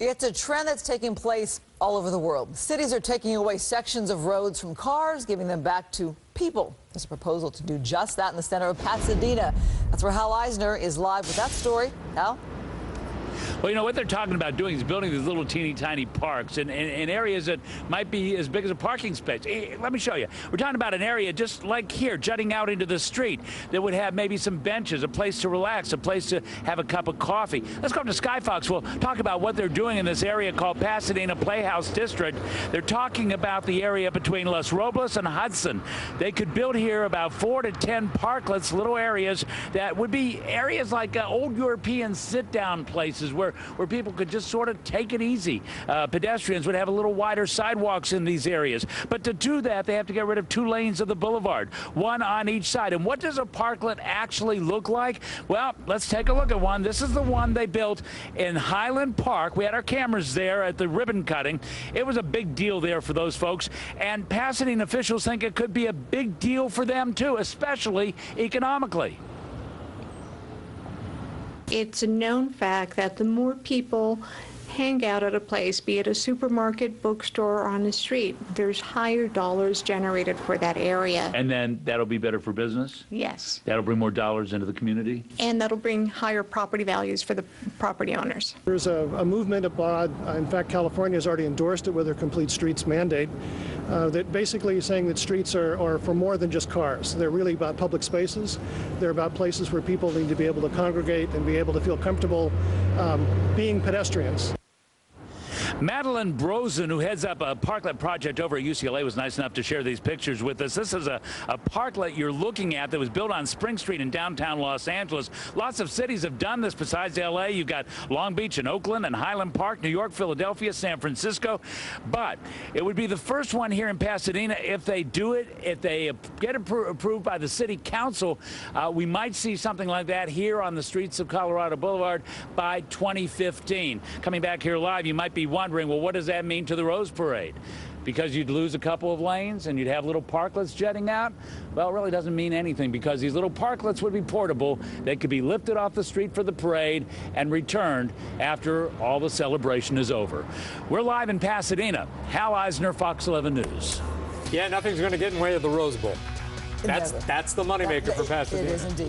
It's a trend that's taking place all over the world. Cities are taking away sections of roads from cars, giving them back to people. There's a proposal to do just that in the center of Pasadena. That's where Hal Eisner is live with that story. Hal? Well, you know, what they're talking about doing is building these little teeny tiny parks in areas that might be as big as a parking space. Let me show you. We're talking about an area just like here, jutting out into the street, that would have maybe some benches, a place to relax, a place to have a cup of coffee. Let's go up to Sky Fox. We'll talk about what they're doing in this area called Pasadena Playhouse District. They're talking about the area between Los Robles and Hudson. They could build here about 4 to 10 parklets, little areas that would be areas like old European sit-down places where people could just sort of take it easy. Pedestrians would have a little wider sidewalks in these areas. But to do that, they have to get rid of 2 lanes of the boulevard, 1 on each side. And what does a parklet actually look like? Well, let's take a look at one. This is the one they built in Highland Park. We had our cameras there at the ribbon cutting. It was a big deal there for those folks. And Pasadena officials think it could be a big deal for them, too, especially economically. It's a known fact that the more people hang out at a place, be it a supermarket, bookstore, or on the street, there's higher dollars generated for that area. And then that'll be better for business? Yes. That'll bring more dollars into the community? And that'll bring higher property values for the property owners. There's a movement abroad. In fact, California has already endorsed it with their Complete Streets mandate that basically is saying that streets are for more than just cars. They're really about public spaces. They're about places where people need to be able to congregate and be able to feel comfortable being pedestrians. Madeline Brosen, who heads up a parklet project over at UCLA, was nice enough to share these pictures with us. This is a parklet you're looking at that was built on Spring Street in downtown Los Angeles. Lots of cities have done this besides L.A. You've got Long Beach and Oakland and Highland Park, New York, Philadelphia, San Francisco. But it would be the first one here in Pasadena. If they do it, if they get approved by the city council, we might see something like that here on the streets of Colorado Boulevard by 2015. Coming back here live, you might be wondering, well, what does that mean to the Rose Parade? Because you'd lose a couple of lanes and you'd have little parklets jetting out? Well, it really doesn't mean anything, because these little parklets would be portable. They could be lifted off the street for the parade and returned after all the celebration is over. We're live in Pasadena. Hal Eisner, Fox 11 News. Yeah, nothing's going to get in the way of the Rose Bowl. That's the moneymaker for Pasadena. It is indeed.